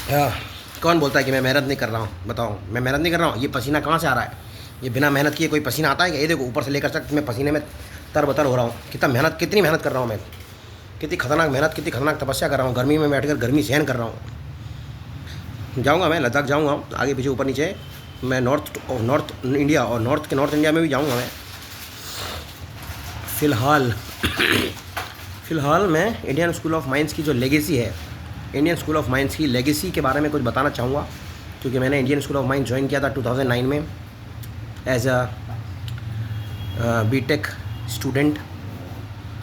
हाँ, कौन बोलता है कि मैं मेहनत नहीं कर रहा हूँ? बताओ, मैं मेहनत नहीं कर रहा हूँ? ये पसीना कहाँ से आ रहा है? ये बिना मेहनत किए कोई पसीना आता है क्या? ये देखो ऊपर से लेकर तक मैं पसीने में तरबतर हो रहा हूँ। कितनी मेहनत कर रहा हूँ मैं। कितनी खतरनाक मेहनत, कितनी खतरनाक तपस्या कर रहा हूँ। गर्मी में बैठकर गर्मी सहन कर रहा हूँ। जाऊँगा मैं लद्दाख, जाऊँगा आगे पीछे ऊपर नीचे। मैं नॉर्थ इंडिया और नॉर्थ इंडिया में भी जाऊँगा मैं। फ़िलहाल फ़िलहाल मैं इंडियन स्कूल ऑफ माइंस की जो लेगेसी है, इंडियन स्कूल ऑफ माइंस की लेगेसी के बारे में कुछ बताना चाहूँगा। क्योंकि मैंने Indian school of mines join किया था 2009 में एज अ बीटेक स्टूडेंट।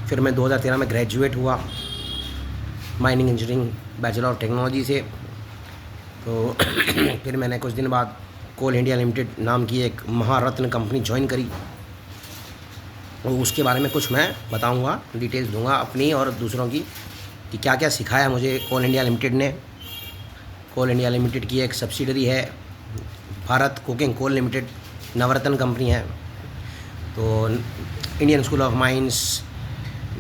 फिर मैं 2013 में ग्रेजुएट हुआ mining engineering bachelor of technology से। तो फिर मैंने कुछ दिन बाद कोल इंडिया लिमिटेड नाम की एक महारत्न कंपनी ज्वाइन करी। और उसके बारे में कुछ मैं बताऊंगा, डिटेल्स दूंगा अपनी और दूसरों की, कि क्या क्या सिखाया मुझे कोल इंडिया लिमिटेड ने। कोल इंडिया लिमिटेड की एक सब्सिडरी है भारत कोकिंग कोल लिमिटेड, नवरत्न कंपनी है। तो Indian school of mines,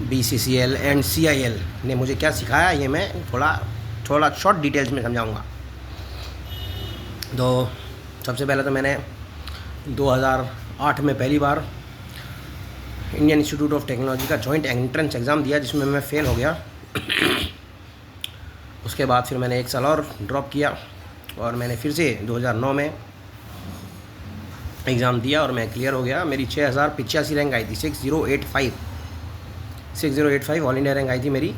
BCCL and CIL ने मुझे क्या सिखाया, ये मैं थोड़ा शॉर्ट डिटेल्स में समझाऊंगा। तो सबसे पहले तो मैंने 2008 में पहली बार इंडियन इंस्टीट्यूट ऑफ टेक्नोलॉजी का जॉइंट एंट्रेंस एग्ज़ाम दिया, जिसमें मैं फ़ेल हो गया। उसके बाद फिर मैंने एक साल और ड्रॉप किया और मैंने फिर से 2009 में एग्ज़ाम दिया और मैं क्लियर हो गया। मेरी 6085 रैंक आई थी, 6085 ऑल इंडिया रैंक आई थी मेरी,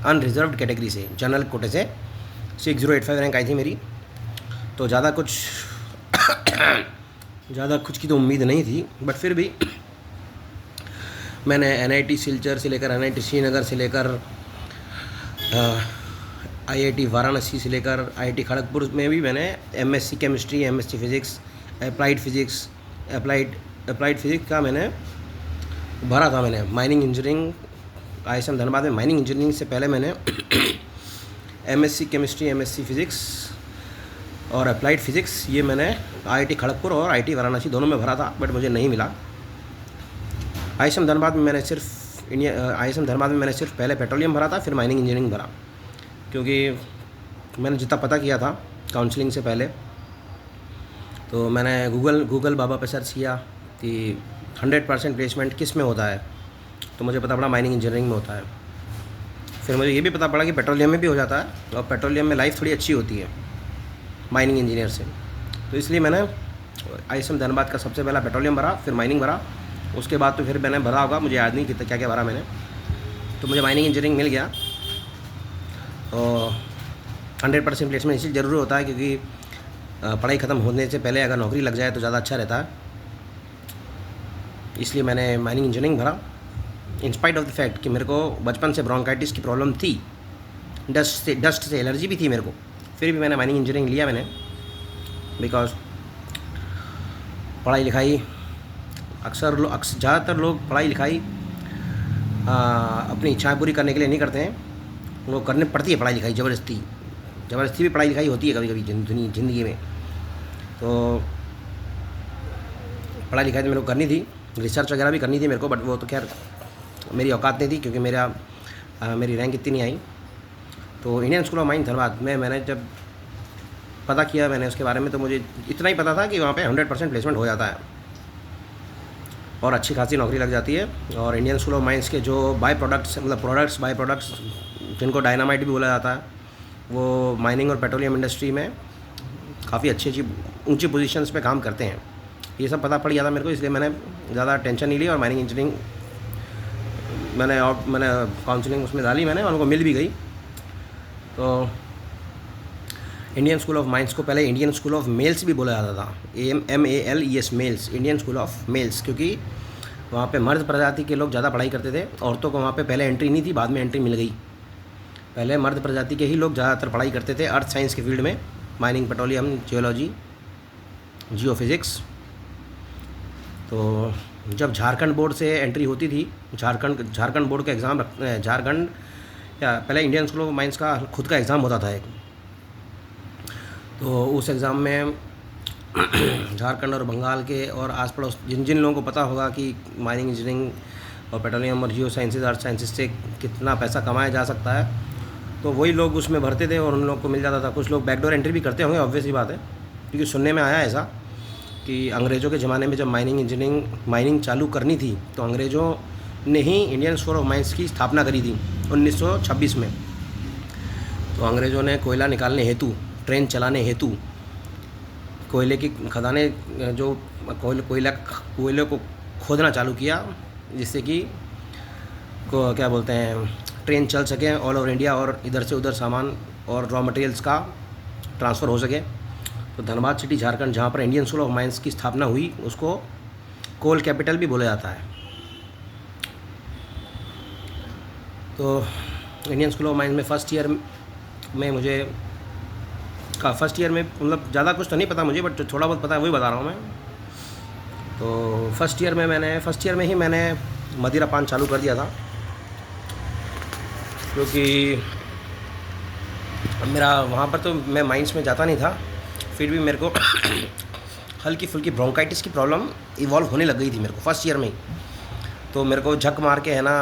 अनरिजर्व्ड कैटेगरी से, जनरल कोटे से 6085 रैंक आई थी मेरी। तो ज़्यादा कुछ की तो उम्मीद नहीं थी, बट फिर भी मैंने NIT सिलचर से लेकर NIT श्रीनगर से लेकर IIT वाराणसी से लेकर IIT खड़गपुर में भी मैंने MSc chemistry, MSc physics, applied physics का मैंने भरा था। मैंने माइनिंग इंजीनियरिंग ISM धनबाद में माइनिंग इंजीनियरिंग से पहले मैंने MSc केमिस्ट्री, MSc फिज़िक्स और अप्लाइड फ़िज़िक्स ये मैंने IIT खड़गपुर और IIT वाराणसी दोनों में भरा था, बट मुझे नहीं मिला। ISM धनबाद में मैंने सिर्फ पहले पेट्रोलियम भरा था, फिर माइनिंग इंजीनियरिंग भरा। क्योंकि मैंने जितना पता किया था काउंसलिंग से पहले, तो मैंने गूगल बाबा पे सर्च किया कि 100% प्लेसमेंट किस में होता है, तो मुझे पता पड़ा माइनिंग इंजीनियरिंग में होता है। फिर मुझे ये भी पता पड़ा कि पेट्रोलियम में भी हो जाता है, और पेट्रोलियम में लाइफ थोड़ी अच्छी होती है माइनिंग इंजीनियर से। तो इसलिए मैंने ISM धनबाद का सबसे पहला पेट्रोलियम भरा, फिर माइनिंग भरा। उसके बाद तो फिर मैंने भरा होगा, मुझे याद नहीं कितना क्या क्या भरा मैंने। तो मुझे माइनिंग इंजीनियरिंग मिल गया। और 100% प्लेसमेंट इसलिए ज़रूरी होता है क्योंकि पढ़ाई ख़त्म होने से पहले अगर नौकरी लग जाए तो ज़्यादा अच्छा रहता है। इसलिए मैंने माइनिंग इंजीनियरिंग भरा, इंस्पाइट ऑफ द फैक्ट कि मेरे को बचपन से ब्रोंकाइटिस की प्रॉब्लम थी, डस्ट से एलर्जी भी थी मेरे को। फिर भी मैंने माइनिंग इंजीनियरिंग लिया मैंने, बिकॉज पढ़ाई लिखाई अक्सर ज़्यादातर लोग पढ़ाई लिखाई अपनी इच्छाएं पूरी करने के लिए नहीं करते हैं, उनको करनी पड़ती है पढ़ाई लिखाई, ज़बरदस्ती भी पढ़ाई लिखाई होती है कभी कभी ज़िंदगी में। तो पढ़ाई लिखाई तो मेरे को करनी थी, रिसर्च वगैरह भी करनी थी मेरे को, बट वो तो खैर मेरी औकात नहीं थी क्योंकि मेरी रैंक इतनी नहीं आई। तो Indian school of mines Dhanbad में मैंने जब पता किया मैंने उसके बारे में, तो मुझे इतना ही पता था कि वहाँ पे 100% प्लेसमेंट हो जाता है और अच्छी खासी नौकरी लग जाती है। और इंडियन स्कूल ऑफ माइंस के जो बाई प्रोडक्ट्स जिनको डायनामाइट भी बोला जाता है, वो माइनिंग और पेट्रोलियम इंडस्ट्री में काफ़ी अच्छी ऊंची पोजीशंस पे काम करते हैं। ये सब पता पड़ गया था मेरे को, इसलिए मैंने ज़्यादा टेंशन नहीं ली और माइनिंग इंजीनियरिंग मैंने काउंसलिंग उसमें डाली मैंने, और उनको मिल भी गई। तो इंडियन स्कूल ऑफ माइंस को पहले इंडियन स्कूल ऑफ मेल्स भी बोला जाता था, MALES males, Indian school of males, क्योंकि वहाँ पे मर्द प्रजाति के लोग ज़्यादा पढ़ाई करते थे। औरतों को वहाँ पे पहले एंट्री नहीं थी, बाद में एंट्री मिल गई। पहले मर्द प्रजाति के ही लोग ज़्यादातर पढ़ाई करते थे अर्थ साइंस के फील्ड में, माइनिंग, पेट्रोलियम, जियोलॉजी, जियोफिज़िक्स। तो जब झारखंड बोर्ड से एंट्री होती थी, झारखंड बोर्ड का एग्ज़ाम पहले इंडियन स्कूल ऑफ माइंस का खुद का एग्ज़ाम होता था एक। तो उस एग्ज़ाम में झारखंड और बंगाल के और आस पड़ोस जिन लोगों को पता होगा कि माइनिंग इंजीनियरिंग और पेट्रोलियम और जियो साइंसेज, अर्थ साइंसेज से कितना पैसा कमाया जा सकता है, तो वही लोग उसमें भरते थे और उन लोग को मिल जाता था। कुछ लोग बैकडोर एंट्री भी करते होंगे, ऑब्वियस ही बात है, क्योंकि सुनने में आया ऐसा कि अंग्रेज़ों के ज़माने में जब माइनिंग चालू करनी थी तो अंग्रेज़ों ने ही इंडियन इंस्टीट्यूट ऑफ माइंस की स्थापना करी थी 1926 में। तो अंग्रेज़ों ने कोयला निकालने हेतु, ट्रेन चलाने हेतु कोयले की खदानें जो कोयले को खोदना चालू किया, जिससे कि क्या बोलते हैं ट्रेन चल सकें ऑल ओवर इंडिया और इधर से उधर सामान और रॉ मटेरियल्स का ट्रांसफ़र हो सके। तो धनबाद सिटी झारखंड, जहाँ पर इंडियन इंस्टीट्यूट ऑफ माइंस की स्थापना हुई, उसको कोल कैपिटल भी बोला जाता है। तो इंडियन इंस्टीट्यूट ऑफ माइंस में फर्स्ट ईयर में मतलब ज़्यादा कुछ तो नहीं पता मुझे, बट जो थोड़ा बहुत पता है वही बता रहा हूँ मैं। तो फर्स्ट ईयर में ही मैंने मदिरा पान चालू कर दिया था, क्योंकि मेरा वहाँ पर तो मैं माइंस में जाता नहीं था, फिर भी मेरे को हल्की फुल्की ब्रोंकाइटिस की प्रॉब्लम इवॉल्व होने लग गई थी मेरे को फर्स्ट ईयर में ही। तो मेरे को झक मार के, है ना,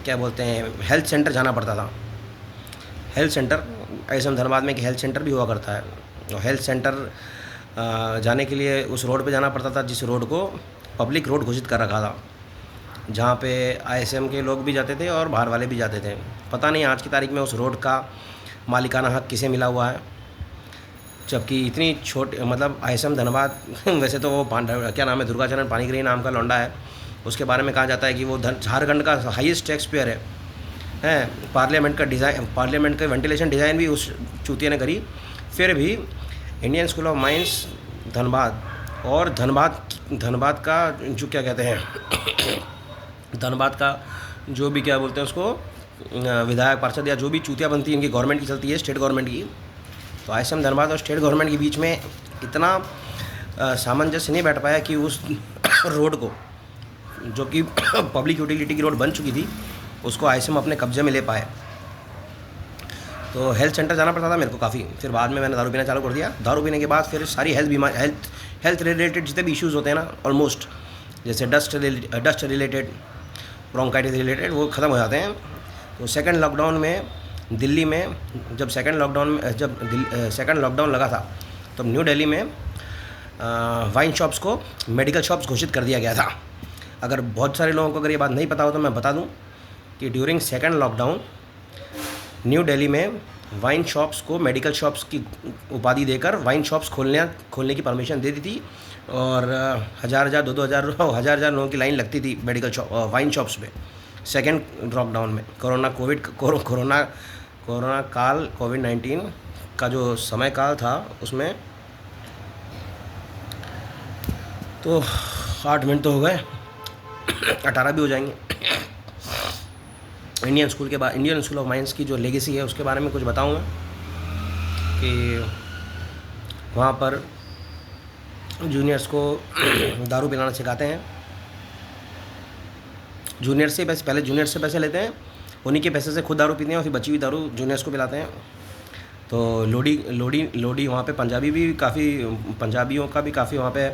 क्या बोलते हैं, हेल्थ सेंटर जाना पड़ता था। हेल्थ सेंटर ऐसे धनबाद में एक हेल्थ सेंटर भी हुआ करता है, और हेल्थ सेंटर जाने के लिए उस रोड पे जाना पड़ता था जिस रोड को पब्लिक रोड घोषित कर रखा था, जहाँ पे ISM के लोग भी जाते थे और बाहर वाले भी जाते थे। पता नहीं आज की तारीख में उस रोड का मालिकाना हक किसे मिला हुआ है, जबकि इतनी छोटी, मतलब ISM धनबाद वैसे तो वो क्या नाम है, दुर्गाचरण पानीग्राही नाम का लौंडा है, उसके बारे में कहा जाता है कि वो झारखंड का हाईएस्ट टैक्स पेयर है। पार्लियामेंट का वेंटिलेशन डिज़ाइन भी उस चूतिया ने करी। फिर भी Indian school of mines Dhanbad और धनबाद का जो क्या कहते हैं धनबाद का जो भी क्या बोलते हैं उसको विधायक पार्षद या जो भी चूतिया बनती है, इनकी गवर्नमेंट की चलती है, स्टेट गवर्नमेंट की। तो ISM धनबाद और स्टेट गवर्नमेंट के बीच में इतना सामंजस्य नहीं बैठ पाया कि उस रोड को, जो कि पब्लिक यूटिलिटी की रोड बन चुकी थी, उसको ISM अपने कब्जे में ले पाए। तो हेल्थ सेंटर जाना पड़ता था मेरे को काफ़ी। फिर बाद में मैंने दारू पीना चालू कर दिया। दारू पीने के बाद फिर सारी हेल्थ रिलेटेड जितने भी इश्यूज़ होते हैं ना, ऑलमोस्ट, जैसे डस्ट रिलेटेड, ब्रोंकाइटिस रिलेटेड, वो ख़त्म हो जाते हैं। तो सेकंड लॉकडाउन में दिल्ली में जब सेकंड लॉकडाउन लगा था, तब न्यू दिल्ली में वाइन शॉप्स को मेडिकल शॉप्स घोषित कर दिया गया था। अगर बहुत सारे लोगों को अगर ये बात नहीं पता हो तो मैं बता दूं कि during second lockdown new Delhi में वाइन शॉप्स को मेडिकल शॉप्स की उपाधि देकर वाइन शॉप्स खोलने की परमिशन दे दी थी, और हज़ार हज़ार लोगों की लाइन लगती थी वाइन शॉप्स में। सेकेंड लॉकडाउन में कोरोना काल, कोविड-19 का जो समय काल था, उसमें तो 8 मिनट तो हो गए, 18 भी हो जाएंगे। इंडियन स्कूल ऑफ माइंस की जो लेगेसी है उसके बारे में कुछ बताऊँ मैं, कि वहाँ पर जूनियर्स को दारू पिलाना सिखाते हैं। जूनियर से पैसे लेते हैं, उन्हीं के पैसे से खुद दारू पीते हैं और फिर बची हुई दारू जूनियर्स को पिलाते हैं। तो लोडी वहाँ पे पंजाबियों का भी काफ़ी वहाँ पे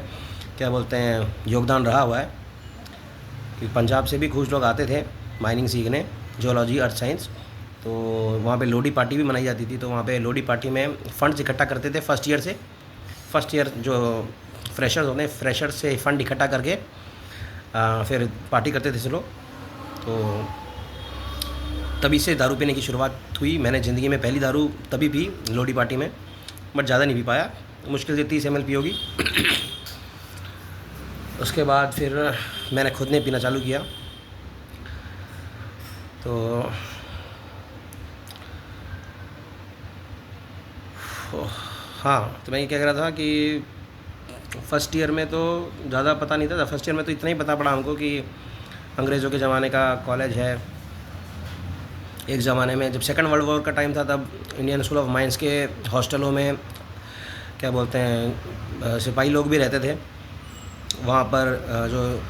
क्या बोलते हैं योगदान रहा हुआ है, कि पंजाब से भी कुछ लोग आते थे माइनिंग सीखने, जियोलॉजी, अर्थ साइंस। तो वहाँ पे लोडी पार्टी भी मनाई जाती थी। तो वहाँ पे लोडी पार्टी में फ़ंड्स इकट्ठा करते थे फर्स्ट ईयर जो फ्रेशर्स होते हैं, फ्रेशर्स से फ़ंड इकट्ठा करके फिर पार्टी करते थे लोग। तो तभी से दारू पीने की शुरुआत हुई। मैंने ज़िंदगी में पहली दारू तभी पी लोडी पार्टी में, बट ज़्यादा नहीं पी पाया, मुश्किल से 30 ml पी होगी। उसके बाद फिर मैंने खुद ने पीना चालू किया। तो हाँ, तो मैं ये क्या कह रहा था कि फर्स्ट ईयर में तो ज़्यादा पता नहीं था। फर्स्ट ईयर में तो इतना ही पता पड़ा हमको कि अंग्रेज़ों के ज़माने का कॉलेज है। एक ज़माने में जब सेकंड वर्ल्ड वॉर का टाइम था, तब इंडियन स्कूल ऑफ माइंस के हॉस्टलों में क्या बोलते हैं सिपाही लोग भी रहते थे। वहाँ पर जो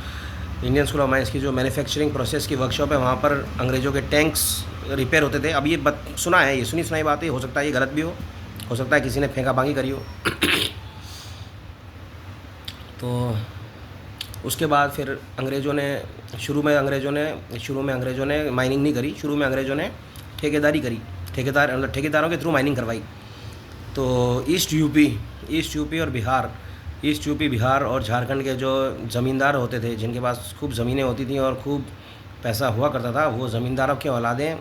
इंडियन स्कूल ऑफ माइंस की जो मैन्युफैक्चरिंग प्रोसेस की वर्कशॉप है, वहाँ पर अंग्रेज़ों के टैंक्स रिपेयर होते थे। अब ये सुना है, ये सुनी बात है, हो सकता है ये गलत भी हो सकता है किसी ने फेंका भांगी करी हो। तो उसके बाद फिर शुरू में अंग्रेज़ों ने माइनिंग नहीं करी। शुरू में अंग्रेज़ों ने ठेकेदारी करी। ठेकेदारों के थ्रू माइनिंग करवाई। तो ईस्ट यूपी और बिहार और झारखंड के जो ज़मींदार होते थे, जिनके पास खूब ज़मीनें होती थी और खूब पैसा हुआ करता था, वो ज़मींदारों की औलादें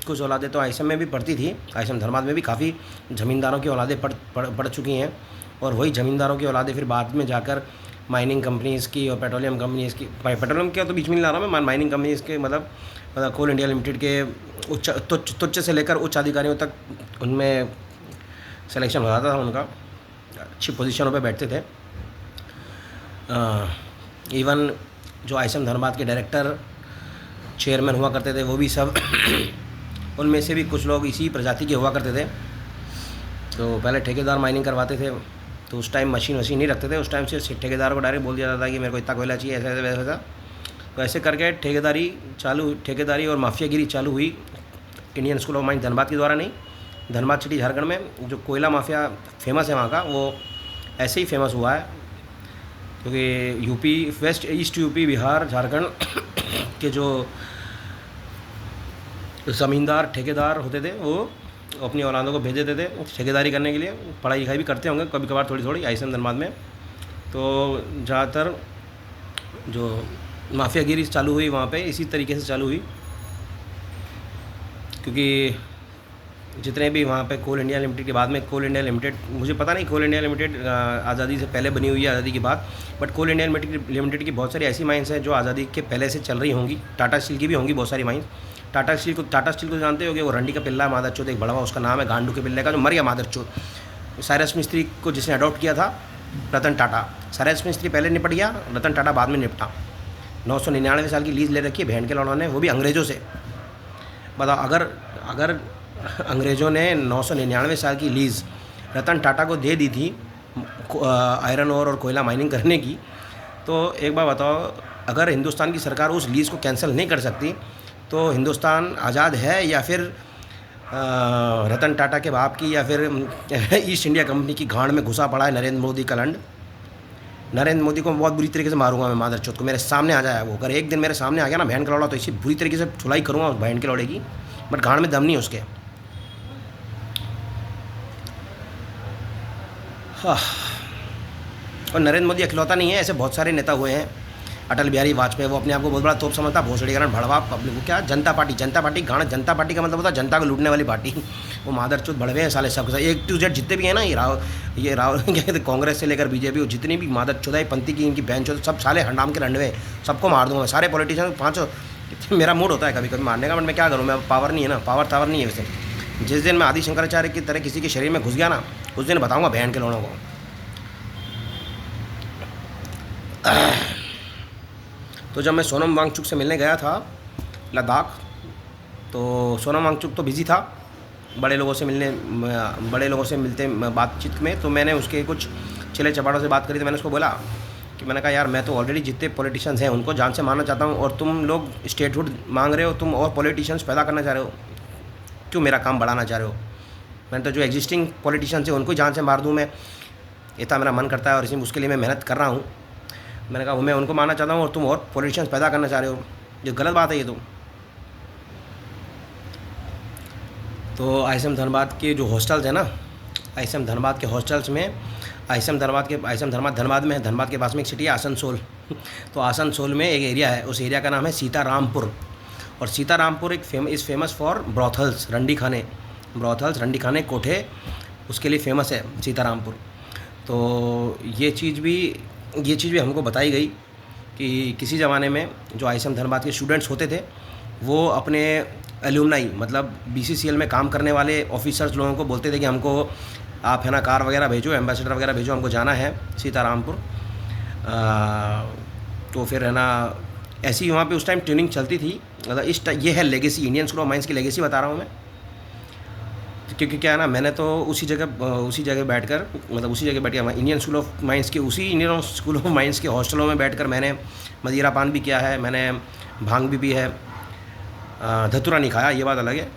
कुछ औलादें तो आइसम में भी पढ़ती थी, आइसम धर्माद में भी काफ़ी ज़मींदारों की औलादें पढ़ चुकी हैं। और वही ज़मींदारों की औलादें फिर बाद में जाकर माइनिंग कंपनीज़ की और पेट्रोलियम कंपनीज़ की, पेट्रोलियम के तो बीच में नहीं ला रहा मैं, माइनिंग कंपनीज़ के मतलब कोल इंडिया लिमिटेड के तुच्छ से लेकर उच्च अधिकारियों तक उनमें सिलेक्शन हो जाता था उनका, अच्छी पोजीशनों पे बैठते थे। इवन जो आइसम धर्माद के डायरेक्टर चेयरमैन हुआ करते थे, वो भी सब उनमें से भी कुछ लोग इसी प्रजाति के हुआ करते थे। तो पहले ठेकेदार माइनिंग करवाते थे, तो उस टाइम मशीन नहीं रखते थे, उस टाइम से ठेकेदार को डायरेक्ट बोल दिया जाता था कि मेरे को इतना कोयला चाहिए, ऐसा वैसा। तो ऐसे करके ठेकेदारी और माफियागिरी चालू हुई Indian school of mines Dhanbad के द्वारा। नहीं, धनबाद सिटी झारखंड में जो कोयला माफिया फेमस है वहाँ का, वो ऐसे ही फेमस हुआ है क्योंकि ईस्ट यूपी बिहार झारखंड के जो ज़मींदार ठेकेदार होते थे, वो अपनी औलादों को भेज देते थे ठेकेदारी करने के लिए। पढ़ाई लिखाई भी करते होंगे कभी कभार थोड़ी आइसम धनबाद में। तो ज़्यादातर जो माफियागिरी चालू हुई वहाँ पे इसी तरीके से चालू हुई, क्योंकि जितने भी वहाँ पे कोल इंडिया लिमिटेड के बाद में कोल इंडिया लिमिटेड, मुझे पता नहीं कोल इंडिया लिमिटेड आज़ादी से पहले बनी हुई है आज़ादी के बाद, बट कोल इंडिया लिमिटेड की बहुत सारी ऐसी माइंस हैं जो आज़ादी के पहले से चल रही होंगी। टाटा स्टील की भी होंगी बहुत सारी माइंस। टाटा स्टील को जानते होगे, वो रंडी का पिल्ला मादरचोद एक बड़ा हुआ, उसका नाम है गांडू के पिल्ले का, जो मर गया मादरचोद। साइरस मिस्त्री को जिसने अडॉप्ट किया था, रतन टाटा। साइरस मिस्त्री पहले निपट गया, रतन टाटा बाद में निपटा। 999 साल की लीज ले रखी है बहन के लौड़ों ने, वो भी अंग्रेज़ों से। बताओ, अगर अंग्रेज़ों ने 999 साल की लीज़ रतन टाटा को दे दी थी आयरन और कोयला माइनिंग करने की, तो एक बार बताओ, अगर हिंदुस्तान की सरकार उस लीज़ को कैंसिल नहीं कर सकती तो हिंदुस्तान आज़ाद है या फिर रतन टाटा के बाप की या फिर ईस्ट इंडिया कंपनी की गांड में घुसा पड़ा है नरेंद्र मोदी का लंड। नरेंद्र मोदी को बहुत बुरी तरीके से मारूंगा मैं, मादरचोद को मेरे सामने आ जाए वो। अगर एक दिन मेरे सामने आ गया ना बहन का लौड़ा, तो इसी बुरी तरीके से छुलाई करूँगा उस बहन के लौड़े की, बट गांड में दम नहीं उसके। हाँ, और नरेंद्र मोदी अखिलौता नहीं है, ऐसे बहुत सारे नेता हुए हैं। अटल बिहारी वाजपेयी, वो अपने आप को बहुत बड़ा तोप समझता, भोसड़ीकरण भड़वा पब्लिक, वो क्या जनता पार्टी गाना, जनता पार्टी का मतलब होता है जनता को लूटने वाली पार्टी। वो मादरचोद भड़वे हैं साले सब, A to Z जितने भी हैं ना, ये राहुल क्या कहते, कांग्रेस से लेकर बीजेपी, जितनी भी मादरचोदाई पंथी की इनकी बहन चोद, सब साले हंडाम के रंडवे, सबको मार दूंगा मैं, सारे पॉलिटिशियन पाँचों। मेरा मूड होता है कभी कभी मारने का, बट मैं क्या करूँ, मैं पावर नहीं है ना, पावर नहीं है वैसे। जिस दिन मैं आदि शंकराचार्य की तरह किसी के शरीर में घुस गया ना, उस दिन बताऊँगा बहन के लोगों को। तो जब मैं सोनम वांगचुक से मिलने गया था लद्दाख, तो सोनम वांगचुक तो बिज़ी था बड़े लोगों से मिलते बातचीत में। तो मैंने उसके कुछ चिले चपाटों से बात करी, तो मैंने उसको बोला कि मैंने कहा यार, मैं तो ऑलरेडी जितने पॉलिटिशियंस हैं उनको जान से मारना चाहता हूँ, और तुम लोग स्टेटहुड मांग रहे हो, तुम और पॉलिटिशियंस पैदा करना चाह रहे हो, क्यों मेरा काम बढ़ाना चाह रहे हो? मैंने तो जो एग्जिस्टिंग पॉलिटिशियंस हैं उनको जान से मार दूँ मैं, इतना मेरा मन करता है, और इसी उसके लिए मैं मेहनत कर रहा हूँ। मैंने कहा मैं उनको मारना चाहता हूँ और तुम और पॉलिटिशियंस पैदा करना चाह रहे हो, ये गलत बात है ये तो आइसम धनबाद के जो हॉस्टल्स हैं ना, आइसम धनबाद के हॉस्टल्स में, आइसम धनबाद धनबाद में है, धनबाद के पास में एक सिटी है आसनसोल। तो आसनसोल में एक एरिया है, उस एरिया का नाम है सीतारामपुर, और Sitarampur is famous for brothels, रंडी खाने कोठे, उसके लिए फेमस है सीतारामपुर। तो ये चीज़ भी हमको बताई गई कि किसी ज़माने में जो आइसम धनबाद के स्टूडेंट्स होते थे, वो अपने एल्यूमनाई, मतलब BCCL में काम करने वाले ऑफिसर्स लोगों को बोलते थे कि हमको आप है ना कार वगैरह भेजो, एम्बेसडर वगैरह भेजो, हमको जाना है सीतारामपुर। तो फिर है ना ऐसी वहाँ पे उस टाइम ट्रेनिंग चलती थी। मतलब ये है legacy, Indian school of Mines की लेगेसी बता रहा हूँ मैं, क्योंकि क्या है ना, मैंने तो उसी जगह बैठकर इंडियन स्कूल ऑफ माइंस के हॉस्टलों में बैठकर मैंने मदिरा पान भी किया है, मैंने भांग भी पी है, धतूरा नहीं खाया, ये बात अलग है,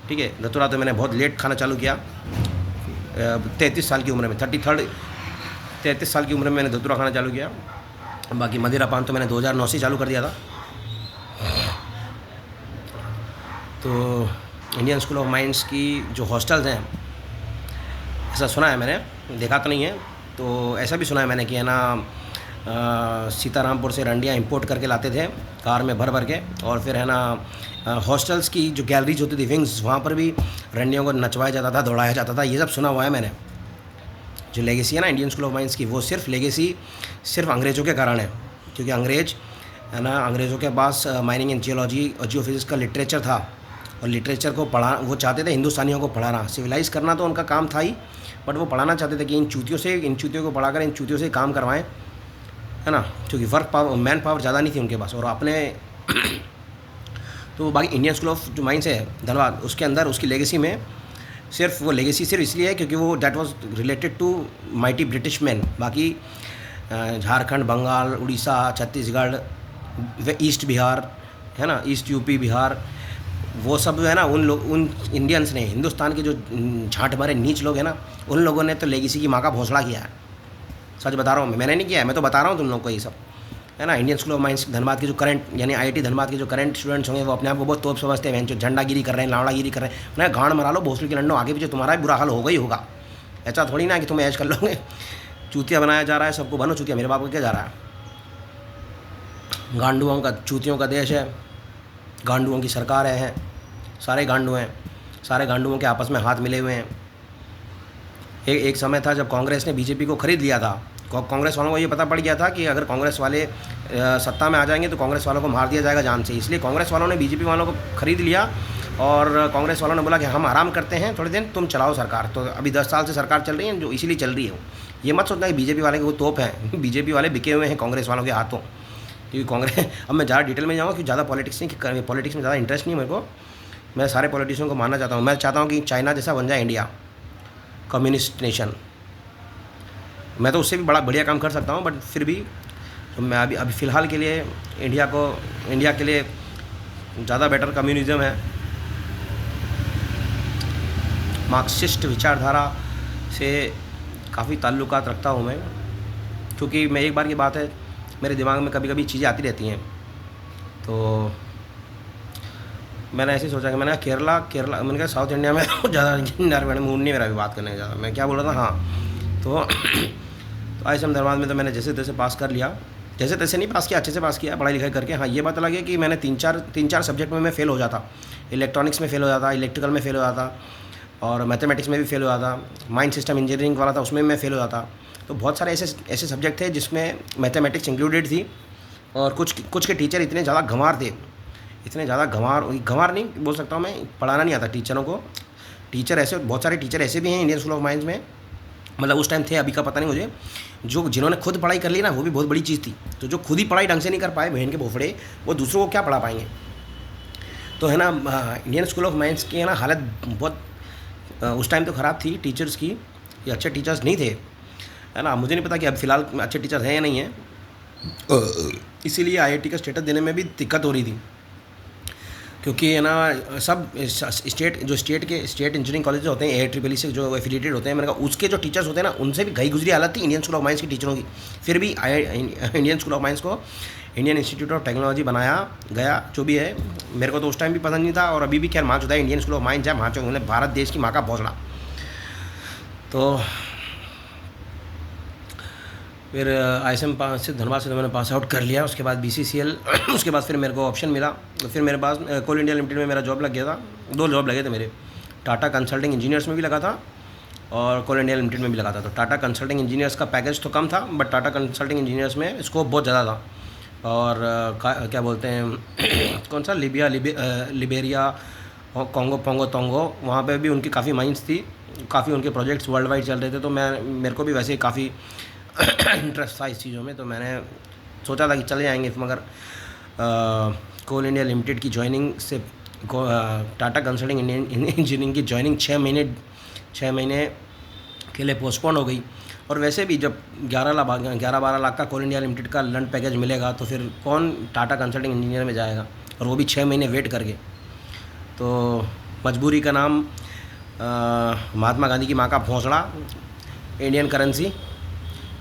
ठीक है। धतूरा तो मैंने बहुत लेट खाना चालू किया, 33 साल की उम्र में, 33 साल की उम्र में मैंने धतूरा खाना चालू किया। बाकी मदिरा पान तो मैंने 2009 से चालू कर दिया था। तो इंडियन स्कूल ऑफ माइंस की जो हॉस्टल्स हैं, ऐसा सुना है मैंने, देखा तो नहीं है, तो ऐसा भी सुना है मैंने कि है ना सीतारामपुर से रंडियाँ इंपोर्ट करके लाते थे कार में भर भर के, और फिर है ना हॉस्टल्स की जो गैलरीज होती थी, विंग्स, वहाँ पर भी रंडियों को नचवाया जाता था, दौड़ाया जाता था। ये सब सुना हुआ है मैंने। जो लेगेसी है ना इंडियन स्कूल ऑफ माइंस की, वो सिर्फ लेगेसी सिर्फ अंग्रेज़ों के कारण है, क्योंकि अंग्रेज़ है ना, अंग्रेज़ों के पास माइनिंग एंड जियोलॉजी और जियोफिजिक्स का लिटरेचर था, और लिटरेचर को वो चाहते थे हिंदुस्तानियों को पढ़ाना, सिविलाइज़ करना तो उनका काम था ही, बट वो पढ़ाना चाहते थे कि इन चूतियों को पढ़ाकर इन चूतियों से काम करवाएं, है ना, क्योंकि वर्क पावर, मैन पावर ज़्यादा नहीं थी उनके पास, और अपने तो बाकी इंडियन स्कूल ऑफ जो माइंस है धनबाद, उसके अंदर उसकी लेगेसी में सिर्फ वो लेगेसी सिर्फ इसलिए है क्योंकि वो that was related to mighty British man. बाकी झारखंड, बंगाल, उड़ीसा, छत्तीसगढ़, ईस्ट बिहार, है ना, ईस्ट यूपी, बिहार, वो सब जो है ना, उन इंडियंस ने, हिंदुस्तान के जो झांट मारे नीच लोग हैं ना, उन लोगों ने तो लेगेसी की माँ का भोसड़ा किया है। सच बता रहा हूँ, मैंने नहीं किया है, मैं तो बता रहा हूँ तुम लोग को ये सब, है ना। Indian school of mines Dhanbad के जो करंट यानी IIT धनबाद के जो करंट स्टूडेंट्स होंगे, वो अपने आप को बहुत तोप समझते हैं, जो झंडागिरी कर रहे हैं, लावड़ागिरी कर रहे हैं। मैं गांड मरा लो भोसड़ी के लंडो, आगे पीछे तुम्हारा भी बुरा हाल होगा ही होगा। ऐसा थोड़ी ना कि तुम ऐश कर लोगे। चूतिया बनाया जा रहा है सबको, बनो चूतिया, मेरे बाप को क्या जा रहा है। गांडुओं का, चूतियों का देश है, गांडुओं की सरकार है, सारे गांडू हैं, सारे गांडुओं के आपस में हाथ मिले हुए हैं। एक समय था जब कांग्रेस ने BJP को खरीद लिया था। कांग्रेस वालों को ये पता पड़ गया था कि अगर कांग्रेस वाले सत्ता में आ जाएंगे तो कांग्रेस वालों को मार दिया जाएगा जान से, इसलिए कांग्रेस वालों ने BJP वालों को खरीद लिया, और कांग्रेस वालों ने बोला कि हम आराम करते हैं थोड़े दिन, तुम चलाओ सरकार। तो अभी 10 साल से सरकार चल रही है, जो इसीलिए चल रही है। ये मत सोचना कि BJP वाले के वो तोप हैं। BJP वाले बिके हुए हैं कांग्रेस वालों के हाथों, क्योंकि कांग्रेस, अब मैं ज़्यादा डिटेल में जाऊँगा क्योंकि ज़्यादा पॉलिटिक्स में ज़्यादा इंटरेस्ट नहीं मेरे को। मैं सारे पॉलिटिशियन को मानना चाहता हूँ। मैं चाहता हूँ कि चाइना जैसा बन जाए इंडिया, कम्युनिस्ट नेशन। मैं तो उससे भी बड़ा बढ़िया काम कर सकता हूँ, बट फिर भी तो मैं अभी फ़िलहाल के लिए इंडिया के लिए ज़्यादा बेटर कम्युनिज़म है। मार्क्सिस्ट विचारधारा से काफ़ी ताल्लुकात रखता हूँ मैं, क्योंकि मैं एक बार की बात है, मेरे दिमाग में कभी कभी चीज़ें आती रहती हैं। तो मैंने ऐसे सोचा कि मैंने केरला मैंने कहा साउथ इंडिया में ज़्यादा मूड नहीं मेरा भी बात करने का ज़्यादा। मैं क्या बोल रहा था, हाँ, तो ISM धनबाद में तो मैंने जैसे तैसे पास कर लिया, जैसे तैसे नहीं पास किया, अच्छे से पास किया पढ़ाई लिखाई करके। हाँ, ये बात अलग है कि मैंने तीन चार सब्जेक्ट में मैं फ़ेल हो जाता। इलेक्ट्रॉनिक्स में फ़ेल हो जाता, इलेक्ट्रिकल में फ़ेल हो जाता, और मैथमेटिक्स में भी फ़ेल हो जाता। माइंड सिस्टम इंजीनियरिंग वाला था, उसमें मैं फ़ेल हो जाता। तो बहुत सारे ऐसे सब्जेक्ट थे जिसमें मैथमेटिक्स इंक्लूडेड थी, और कुछ के टीचर इतने ज़्यादा गंवार थे, इतने ज़्यादा गंवार नहीं बोल सकता हूँ मैं, पढ़ाना नहीं आता टीचरों को। बहुत सारे टीचर ऐसे भी हैं इंडियन स्कूल ऑफ माइंस में, मतलब उस टाइम थे, अभी का पता नहीं मुझे, जिन्होंने खुद पढ़ाई कर ली ना, वो भी बहुत बड़ी चीज़ थी। तो जो खुद ही पढ़ाई ढंग से नहीं कर पाए, बहन के भोफड़े, वो दूसरों को क्या पढ़ा पाएंगे। तो है ना, इंडियन स्कूल ऑफ माइंस की है ना हालत बहुत उस टाइम तो ख़राब थी टीचर्स की, ये अच्छे टीचर्स नहीं थे, है ना। मुझे नहीं पता कि अब फ़िलहाल अच्छे टीचर्स हैं या नहीं हैं, इसीलिए IIT का स्टेटस देने में भी दिक्कत हो रही थी, क्योंकि है ना सब स्टेट इंजीनियरिंग कॉलेज होते हैं AIEEE से जो एफिलिएटेड होते हैं, मैंने कहा उसके जो टीचर्स होते हैं ना, उनसे भी गई गुजरी हालत थी इंडियन स्कूल ऑफ माइंस के टीचरों की। फिर भी इंडियन स्कूल ऑफ माइंस को इंडियन इंस्टीट्यूट ऑफ टेक्नोलॉजी बनाया गया, जो भी है। मेरे को तो उस टाइम भी पसंद नहीं था, और अभी भी खैर मान चुका है इंडियन स्कूल ऑफ माइंस है, मान चुका उन्हें भारत देश की माँ का भोसड़ा। तो फिर ISM से धनबाद से तो मैंने पास आउट कर लिया। उसके बाद BCCL उसके बाद फिर मेरे को ऑप्शन मिला, तो फिर मेरे पास कोल इंडिया लिमिटेड में मेरा जॉब लग गया था। 2 जॉब लगे थे मेरे, टाटा कंसल्टिंग इंजीनियर्स में भी लगा था और कोल इंडिया लिमिटेड में भी लगा था। तो टाटा कंसल्टिंग इंजीनियर्स का पैकेज तो कम था, बट टाटा कंसल्टिंग इंजीनियर्स में स्कोप बहुत ज़्यादा था। और क्या बोलते हैं कौन सा लिबेरिया, कॉन्गो तोंगो, वहाँ पे भी उनकी काफ़ी माइंस थी, काफ़ी उनके प्रोजेक्ट्स वर्ल्ड वाइड चल रहे थे। तो मेरे को भी वैसे काफ़ी इंटरेस्ट था इस चीज़ों में, तो मैंने सोचा था कि चले जाएंगे, मगर कोल इंडिया लिमिटेड की ज्वाइनिंग से टाटा कंसल्टिंग इंजीनियरिंग की ज्वाइनिंग 6 महीने के लिए पोस्टपोन हो गई। और वैसे भी जब 11-12 लाख का कोल इंडिया लिमिटेड का लंच पैकेज मिलेगा, तो फिर कौन टाटा कंसल्टिंग इंजीनियर में जाएगा, और वो भी 6 महीने वेट करके। तो मजबूरी का नाम महात्मा गांधी की माँ का भोंसड़ा, इंडियन करेंसी।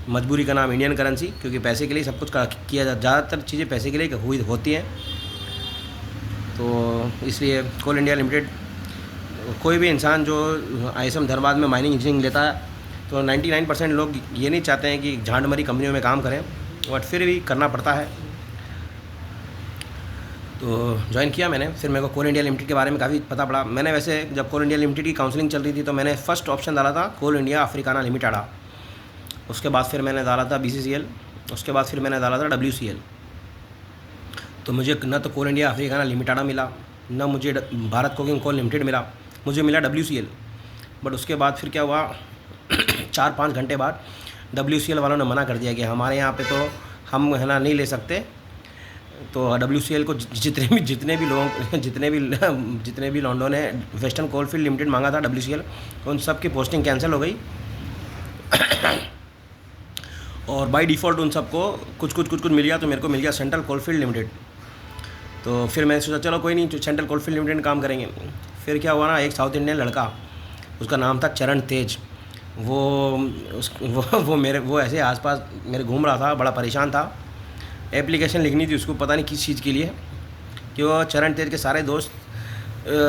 मजबूरी का नाम इंडियन करेंसी, क्योंकि पैसे के लिए सब कुछ किया ज़्यादातर चीज़ें पैसे के लिए होती हैं। तो इसलिए कोल इंडिया लिमिटेड कोई भी इंसान जो ISM धनबाद में माइनिंग इंजीनियरिंग लेता है तो 99% लोग ये नहीं चाहते हैं कि झांड कंपनियों में काम करें, बट फिर भी करना पड़ता है। तो ज्वाइन किया मैंने। फिर मेरे को कोल इंडिया लिमिटेड के बारे में काफ़ी पता पड़ा। मैंने वैसे जब कोल इंडिया लिमिटेड की काउंसलिंग चल रही थी तो मैंने फर्स्ट ऑप्शन डाला था कोल इंडिया अफ्रीकाना लिमिटेड। उसके बाद फिर मैंने डाला था BCCL, उसके बाद फिर मैंने डाला था WCL। तो मुझे न तो कोल इंडिया अफ्रीकाना लिमिटेड मिला, न मुझे भारत कोकिंग कोल लिमिटेड मिला, मुझे मिला WCL। बट उसके बाद फिर क्या हुआ 4-5 घंटे बाद WCL वालों ने मना कर दिया कि हमारे यहाँ पे तो हम है ना नहीं ले सकते। तो WCL को जितने भी लॉन्डो ने वेस्टर्न कोलफील्ड लिमिटेड मांगा था WCL, उन सब की पोस्टिंग कैंसिल हो गई और बाय डिफ़ॉल्ट उन सबको कुछ मिल गया। तो मेरे को मिल गया सेंट्रल कोलफील्ड लिमिटेड। तो फिर मैंने सोचा चलो कोई नहीं, तो सेंट्रल कोलफील्ड लिमिटेड काम करेंगे। फिर क्या हुआ ना, एक साउथ इंडियन लड़का, उसका नाम था चरण तेज, वो ऐसे आसपास मेरे घूम रहा था, बड़ा परेशान था। एप्लीकेशन लिखनी थी उसको, पता नहीं किस चीज़ के लिए, कि वो चरण तेज के सारे दोस्त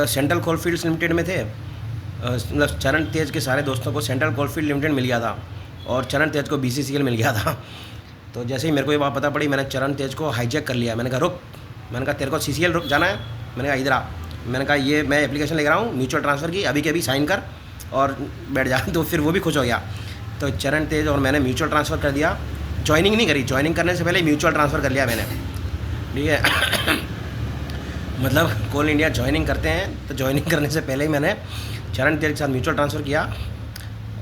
सेंट्रल कोलफील्ड्स लिमिटेड में थे। मतलब चरण तेज के सारे दोस्तों को सेंट्रल कोलफील्ड लिमिटेड मिल गया था और चरण तेज को BCCL मिल गया था। तो जैसे ही मेरे को ये बात पता पड़ी, मैंने चरण तेज को हाईजैक कर लिया। मैंने कहा रुक, मैंने कहा तेरे को CCL रुक जाना है, मैंने कहा इधर आ, मैंने कहा ये मैं एप्लीकेशन लेकर रहा हूँ म्यूचुअल ट्रांसफ़र की, अभी के अभी साइन कर और बैठ जा। तो फिर वो भी खुश हो गया। तो चरण तेज और मैंने म्यूचुअल ट्रांसफ़र कर दिया। ज्वाइनिंग नहीं करी, ज्वाइनिंग करने से पहले म्यूचुअल ट्रांसफ़र कर लिया मैंने, ठीक है। मतलब कोल इंडिया ज्वाइनिंग करते हैं तो ज्वाइनिंग करने से पहले ही मैंने चरण तेज के साथ म्यूचुअल ट्रांसफ़र किया,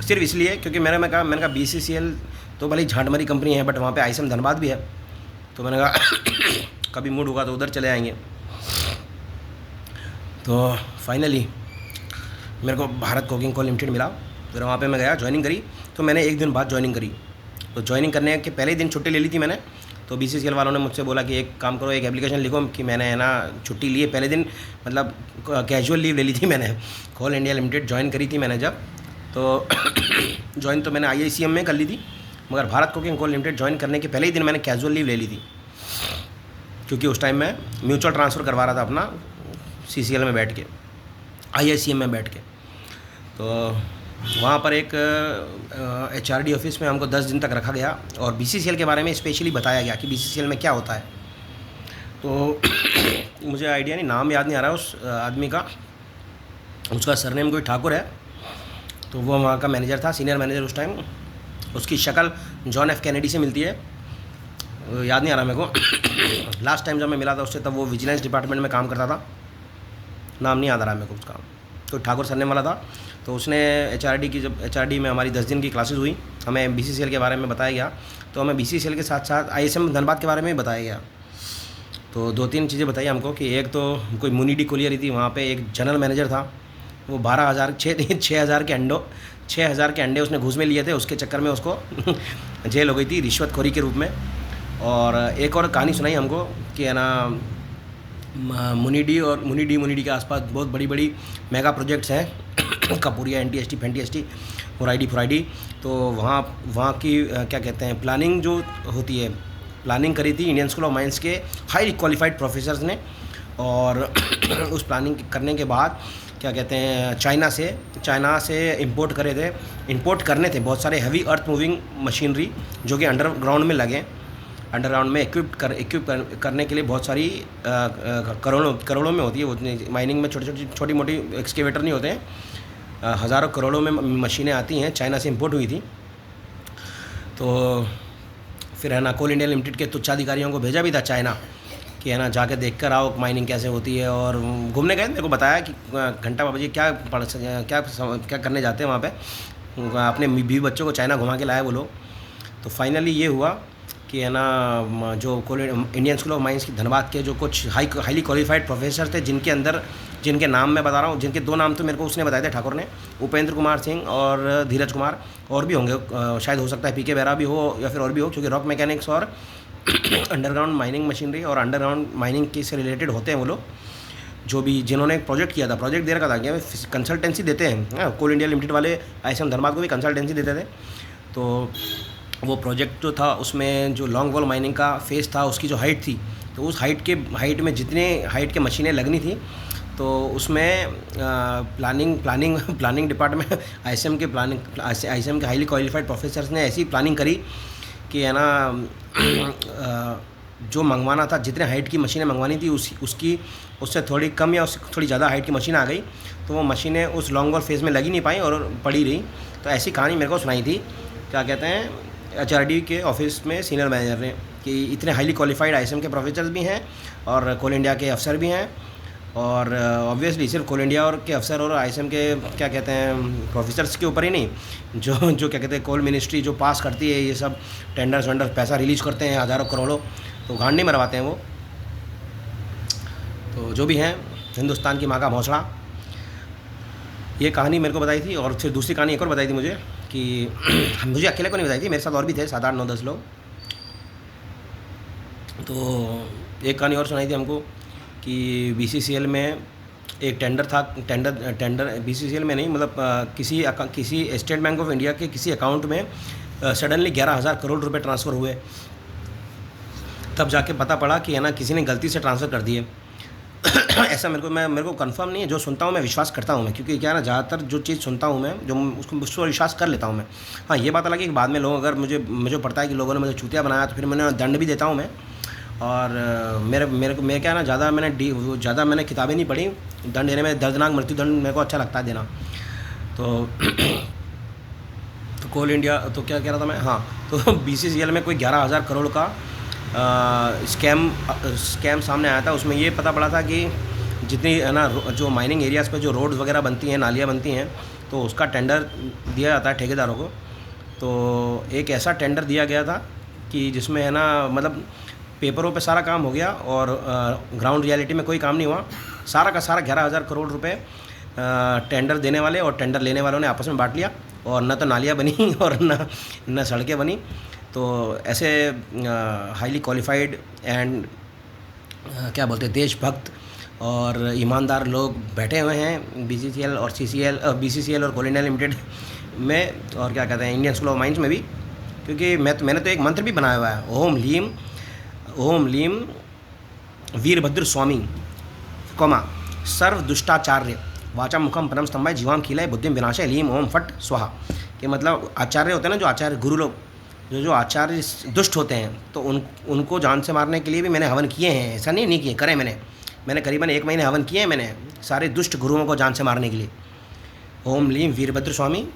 सिर्फ इसलिए क्योंकि मैंने कहा BCCL तो भले झांडमरी कंपनी है, बट वहाँ पे ISM धनबाद भी है। तो मैंने कहा कभी मूड होगा तो उधर चले आएंगे। तो फाइनली मेरे को भारत कोकिंग कोल लिमिटेड मिला। फिर वहाँ पे मैं गया, ज्वाइनिंग करी। तो मैंने एक दिन बाद ज्वाइनिंग करी। तो ज्वाइनिंग करने के पहले ही दिन छुट्टी ले ली थी मैंने। तो BCCL वालों ने मुझसे बोला कि एक काम करो, एक एप्लीकेशन लिखो कि मैंने है ना छुट्टी ली है पहले दिन, मतलब कैजुअल लीव ले ली थी मैंने। कोल इंडिया लिमिटेड ज्वाइन करी थी मैंने जब, तो ज्वाइन तो मैंने IICM में कर ली थी, मगर Bharat coking coal limited join करने के पहले ही दिन मैंने कैजुअल लीव ले ली थी, क्योंकि उस टाइम मैं म्यूचुअल ट्रांसफ़र करवा रहा था अपना CCL में बैठ के, IICM में बैठ के। तो वहाँ पर एक HRD ऑफिस में हमको 10 दिन तक रखा गया और BCCL के बारे में स्पेशली बताया गया कि BCCL में क्या होता है। तो मुझे आइडिया नहीं, नाम याद नहीं आ रहा उस आदमी का, उसका सरनेम कोई ठाकुर है। तो वो वहाँ का मैनेजर था, सीनियर मैनेजर उस टाइम। उसकी शक्ल जॉन F कैनेडी से मिलती है, याद नहीं आ रहा मेरे को। लास्ट टाइम जब मैं मिला था उससे तब वो विजिलेंस डिपार्टमेंट में काम करता था, नाम नहीं याद आ रहा मेरे को उसका, तो ठाकुर सरनेम वाला था। तो उसने HRD की, जब HRD में हमारी 10 दिन की क्लासेस हुई, हमें BCCL के बारे में बताया गया। तो हमें BCCL के साथ साथ ISM धनबाद के बारे में भी बताया गया। तो 2-3 चीज़ें बताई हमको कि एक तो कोई मुनी डी कोलियरी थी वहाँ पे, एक जनरल मैनेजर था, वो 6,000 के अंडे उसने घूस में लिए थे, उसके चक्कर में उसको जेल हो गई थी रिश्वतखोरी के रूप में। और एक और कहानी सुनाई हमको कि है ना मुनी डी के आसपास बहुत बड़ी बड़ी मेगा प्रोजेक्ट्स हैं, कपूरिया, NTST, FNTST, फुराइडी। तो वहाँ की क्या कहते हैं, प्लानिंग जो होती है, प्लानिंग करी थी इंडियन स्कूल ऑफ माइंस के हाई क्वालिफाइड प्रोफेसर्स ने। और उस प्लानिंग करने के बाद क्या कहते हैं, चाइना से इंपोर्ट करने थे बहुत सारे हैवी अर्थ मूविंग मशीनरी जो कि अंडरग्राउंड में लगे, अंडरग्राउंड में इक्विप करने के लिए बहुत सारी करोड़ों में होती है। वो माइनिंग में छोटी मोटी एक्सकेवेटर नहीं होते हैं, हज़ारों करोड़ों में मशीनें आती हैं, चाइना से इंपोर्ट हुई थी। तो फिर है ना कोल इंडिया लिमिटेड के तुच्छाधिकारियों को भेजा भी था चाइना कि है ना जाके देख कर आओ माइनिंग कैसे होती है। और घूमने गए, मेरे को बताया कि घंटा बाबा जी क्या करने जाते हैं वहाँ पे, अपने बीवी बच्चों को चाइना घुमा के लाए वो लोग। तो फाइनली ये हुआ कि है ना जो इंडियन स्कूल ऑफ माइंस की धनबाद के जो कुछ हाईली क्वालिफाइड प्रोफेसर थे, जिनके नाम मैं बता रहा हूँ, जिनके 2 नाम तो मेरे को उसने बताए थे ठाकुर ने, उपेंद्र कुमार सिंह और धीरज कुमार, और भी होंगे शायद, हो सकता है PK बेरा भी हो या फिर और भी हो, क्योंकि रॉक मैकेनिक्स और अंडरग्राउंड माइनिंग मशीनरी और अंडरग्राउंड माइनिंग के से रिलेटेड होते हैं वो लोग, जो भी जिन्होंने प्रोजेक्ट किया था, प्रोजेक्ट दे रखा था, क्या कंसल्टेंसी देते हैं कोल इंडिया लिमिटेड वाले, ISM धनबाद को भी कंसल्टेंसी देते थे। तो वो प्रोजेक्ट जो था उसमें जो लॉन्ग वॉल माइनिंग का फेस था, उसकी जो हाइट थी, तो उस हाइट में जितने हाइट के मशीनें लगनी थी, तो उसमें प्लानिंग डिपार्टमेंट आईएसएम के हाईली क्वालिफाइड प्रोफेसर्स ने ऐसी प्लानिंग करी कि है ना जो मंगवाना था, जितने हाइट की मशीनें मंगवानी थी उससे थोड़ी कम या उससे थोड़ी ज़्यादा हाइट की मशीन आ गई, तो वो मशीनें उस लॉन्ग वॉल फेज़ में लगी नहीं पाई और पड़ी रही। तो ऐसी कहानी मेरे को सुनाई थी, क्या कहते हैं, एचआरडी के ऑफिस में सीनियर मैनेजर ने, कि इतने हाईली क्वालिफाइड आईएसएम के प्रोफेसर्स भी हैं और कोल इंडिया के अफसर भी हैं, और ऑब्वियसली सिर्फ कोल इंडिया और के अफसर और आईएसएम के क्या कहते हैं प्रोफेसर्स के ऊपर ही नहीं, जो क्या कहते हैं कोल मिनिस्ट्री जो पास करती है ये सब टेंडर्स वेंडर पैसा रिलीज करते हैं हज़ारों करोड़ों, तो गांड नहीं मरवाते हैं वो। तो जो भी हैं, हिंदुस्तान की माँ का भौंसला, ये कहानी मेरे को बताई थी। और फिर दूसरी कहानी एक और बताई थी मुझे, कि मुझे अकेले को नहीं बताई थी, मेरे साथ और भी थे 7, 8, 9, 10 लोग। तो एक कहानी और सुनाई थी हमको कि बीसीसीएल में एक टेंडर था, टेंडर बीसीसीएल में नहीं, मतलब किसी स्टेट बैंक ऑफ इंडिया के किसी अकाउंट में सडनली 11,000 करोड़ रुपए ट्रांसफ़र हुए। तब जाके पता पड़ा कि है ना किसी ने गलती से ट्रांसफ़र कर दिए। ऐसा मेरे को कंफर्म नहीं है, जो सुनता हूँ मैं विश्वास करता हूँ मैं, क्योंकि क्या है ना, ज़्यादातर जो चीज़ सुनता हूँ मैं, जो उसको विश्वास कर लेता हूँ मैं। हाँ, ये बात अलग है कि बाद में लोग, अगर मुझे पड़ता है कि लोगों ने मुझे चूतिया बनाया, तो फिर मैंने दंड भी देता हूँ मैं। और मैं क्या है ना, ज़्यादा मैंने किताबें नहीं पढ़ी, दंड देने में दर्दनाक मृत्यु दंड मेरे को अच्छा लगता है देना। तो कोल इंडिया, तो क्या कह रहा था मैं, हाँ, तो बीसीसीएल में कोई 11,000 करोड़ का स्कैम सामने आया था। उसमें ये पता पड़ा था कि जितनी है ना जो माइनिंग एरियाज़ पे जो रोड्स वगैरह बनती हैं, नालियाँ बनती हैं, तो उसका टेंडर दिया जाता है ठेकेदारों को। तो एक ऐसा टेंडर दिया गया था कि जिसमें है ना, मतलब पेपरों पे सारा काम हो गया और ग्राउंड रियलिटी में कोई काम नहीं हुआ। सारा का सारा 11,000 करोड़ रुपए टेंडर देने वाले और टेंडर लेने वालों ने आपस में बांट लिया, और न तो नालियाँ बनी और न सड़कें बनी। तो ऐसे हाईली क्वालिफाइड एंड क्या बोलते हैं, देशभक्त और ईमानदार लोग बैठे हुए हैं बीसीसीएल और कोल इंडिया लिमिटेड में, और क्या कहते हैं इंडियन स्कूल ऑफ माइंस में भी। क्योंकि मैंने तो एक मंत्र भी बनाया हुआ है, ओम लीम वीरभद्र स्वामी सर्व दुष्टाचार्य वाचा मुखम परम स्तंभाय जीवाम खिलाय बुद्धिम विनाशय लीम ओम फट स्वाहा। कि मतलब आचार्य होते हैं ना, जो आचार्य गुरु लोग, जो आचार्य दुष्ट होते हैं, तो उनको जान से मारने के लिए भी मैंने हवन किए हैं। ऐसा नहीं किए, करे मैंने करीबन 1 महीने हवन किए हैं मैंने सारे दुष्ट गुरुओं को जान से मारने के लिए। ओम लीम वीरभद्र स्वामी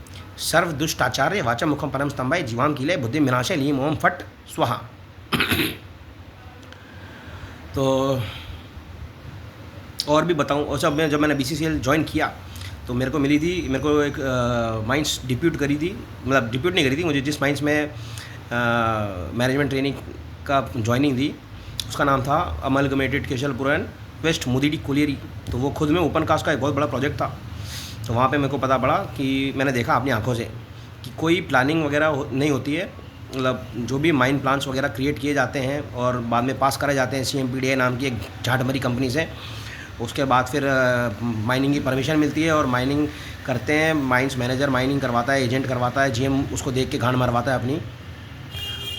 सर्व दुष्ट आचार्य वाचा मुखम परम स्तंभाय जीवाम खिलाय बुद्धिम विनाशय लीम ओम फट स्वाहा। तो और भी बताऊं, और जब मैंने बीसीसीएल ज्वाइन किया तो मेरे को एक माइंस डिप्यूट करी थी, मतलब डिप्यूट नहीं करी थी, मुझे जिस माइंस में मैनेजमेंट ट्रेनिंग का ज्वाइनिंग दी उसका नाम था amalgamated Keshalpur and West Mudidi colliery. तो वो खुद में ओपन कास्ट का एक बहुत बड़ा प्रोजेक्ट था। तो वहाँ पे मेरे को पता पड़ा कि मैंने देखा अपनी आंखों से कि कोई प्लानिंग वगैरह नहीं होती है, मतलब जो भी माइन प्लान्स वगैरह क्रिएट किए जाते हैं और बाद में पास कराए जाते हैं CMPDA नाम की एक झाटमरी कंपनी से। उसके बाद फिर माइनिंग की परमिशन मिलती है और माइनिंग करते हैं, माइंस मैनेजर माइनिंग करवाता है, एजेंट करवाता है, GM उसको देख के घाण मरवाता है अपनी।